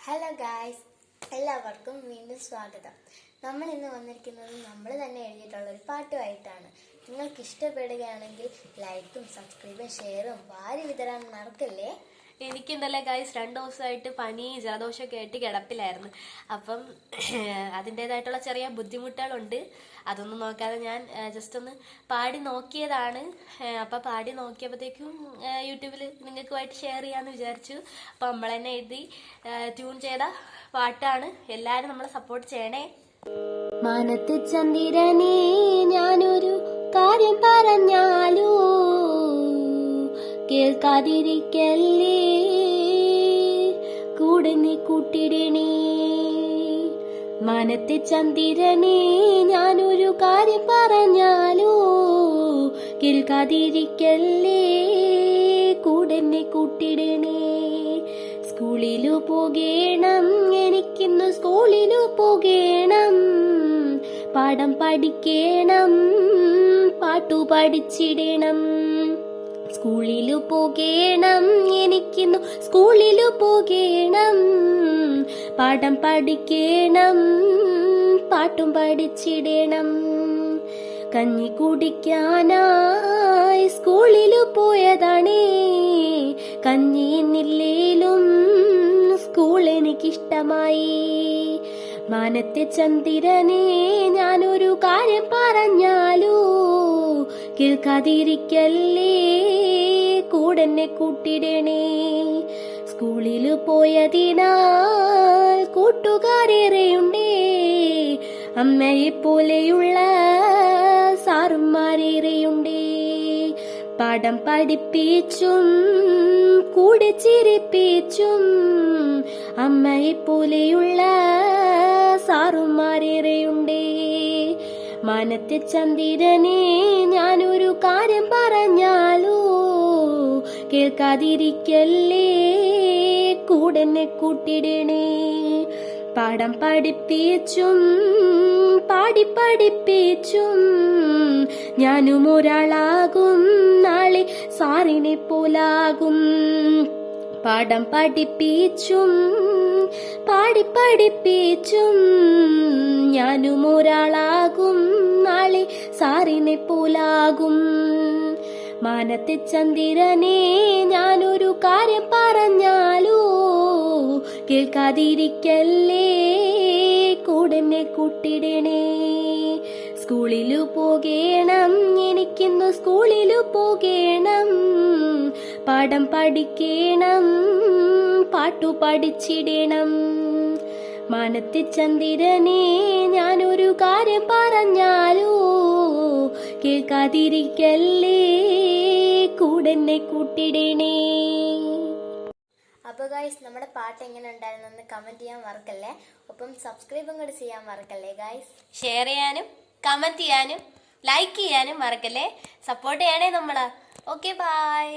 Hello guys, എല്ലാവർക്കും വീണ്ടും സ്വാഗതം. നമ്മൾ ഇന്ന് വന്നിരിക്കുന്നത് നമ്മൾ തന്നെ എഴുതിയിട്ടുള്ള ഒരു പാട്ടുമായിട്ടാണ്. നിങ്ങൾക്ക് ഇഷ്ടപ്പെടുകയാണെങ്കിൽ ലൈക്കും സബ്സ്ക്രൈബും ഷെയറും വാരി വിതരാൻ മറക്കല്ലേ. എനിക്കുണ്ടല്ലേ ഗൈസ് 2 ദിവസമായിട്ട് പനി ജലദോഷമൊക്കെ ആയിട്ട് കിടപ്പിലായിരുന്നു. അപ്പം അതിൻ്റെതായിട്ടുള്ള ചെറിയ ബുദ്ധിമുട്ടുകളുണ്ട്. അതൊന്നും നോക്കാതെ ഞാൻ ജസ്റ്റ് ഒന്ന് പാടി നോക്കിയതാണ്. അപ്പം പാടി നോക്കിയപ്പോഴത്തേക്കും യൂട്യൂബിൽ നിങ്ങൾക്കുമായിട്ട് ഷെയർ ചെയ്യാമെന്ന് വിചാരിച്ചു. അപ്പം നമ്മൾ തന്നെ എഴുതി ട്യൂൺ ചെയ്ത പാട്ടാണ്. എല്ലാവരും നമ്മളെ സപ്പോർട്ട് ചെയ്യണേ. മാനത്ത് ചന്ദ്രനേ, ഞാനൊരു കാര്യം പറഞ്ഞാലോ കേൾക്കാതിരിക്കല്ലേ, കൂടെ നീ കൂട്ടിടണേ. മാനത്തെ ചന്ദ്രനേ, ഞാനൊരു കാര്യം പറഞ്ഞാലോ കേൾക്കാതിരിക്കല്ലേ, കൂടെ നീ കൂട്ടിടണേ. സ്കൂളിലു പോകേണം, എനിക്കിന്ന് സ്കൂളിലു പോകേണം. പാഠം പഠിക്കണം, പാട്ടു പഠിച്ചിടണം. സ്കൂളിലു പോകേണം, എനിക്കിന്നു സ്കൂളിലു പോകേണം. പാഠം പഠിക്കണം, പാട്ടും പഠിച്ചിടണം. കഞ്ഞി കുടിക്കാനായി സ്കൂളിലു പോയതാണേ. കഞ്ഞി എന്നില്ലേലും സ്കൂൾ എനിക്കിഷ്ടമായി. മാനത്തെ ചന്ദ്രനേ, ഞാനൊരു കാര്യം പറഞ്ഞാലോ കേൾക്കാതിരിക്കല്ലേ, കൂടെന്നെ കൂട്ടിടണേ. സ്കൂളില് പോയതിനാൽ കൂട്ടുകാരേറെയുണ്ടേ, അമ്മയെ പോലെയുള്ള സാറുമാരേറെയുണ്ടേ. പാഠം പഠിപ്പിച്ചും കൂടെ ചിരിപ്പിച്ചും അമ്മയെ പോലെയുള്ള സാറുമാരേറെയുണ്ടേ. മാനത്തെ ചന്ദ്രനേ, ഞാനൊരു കാര്യം പറഞ്ഞാലോ കേൾക്കാതിരിക്കല്ലേ, കൂടെന്നെ കൂട്ടിടണേ. പാഠം പഠിപ്പിച്ചും പാടി പഠിപ്പിച്ചും ഞാനും ഒരാളാകും, നാളെ സാറിനെ പോലാകും. പാഠം പഠിപ്പിച്ചും പാടി പഠിപ്പിച്ചും ഞാനും ഒരാളാകും, നാളെ സാറിനെ പോലാകും. മാനത്തെ ചന്ദ്രനേ, ഞാനൊരു കാര്യം പറഞ്ഞാലോ കേൾക്കാതിരിക്കല്ലേ, കൂടെന്നെ കൂട്ടിടണേ. സ്കൂളിലു പോകേണം, എനിക്കിന്നു സ്കൂളിലു പോകേണം. പാഠം പഠിക്കണം, പാട്ടു പഠിച്ചിടണം. മാനത്തെ ചന്ദ്രനേ, ഞാനൊരു കാര്യം പറഞ്ഞാലോ കേൾക്കാതിരിക്കല്ലേ, കൂടെന്നെ കൂട്ടിടണേ. അപ്പോൾ ഗായ്സ്, നമ്മുടെ പാട്ട് എങ്ങനെ ഉണ്ടായിരുന്നെന്ന് കമൻറ്റ് ചെയ്യാൻ മറക്കല്ലേ. ഒപ്പം സബ്സ്ക്രൈബും കൂടി ചെയ്യാൻ മറക്കല്ലേ ഗായ്സ്. ഷെയർ ചെയ്യാനും കമൻറ്റ് ചെയ്യാനും ലൈക്ക് ചെയ്യാനും മറക്കല്ലേ. സപ്പോർട്ട് ചെയ്യണേ നമ്മളെ. Okay, by.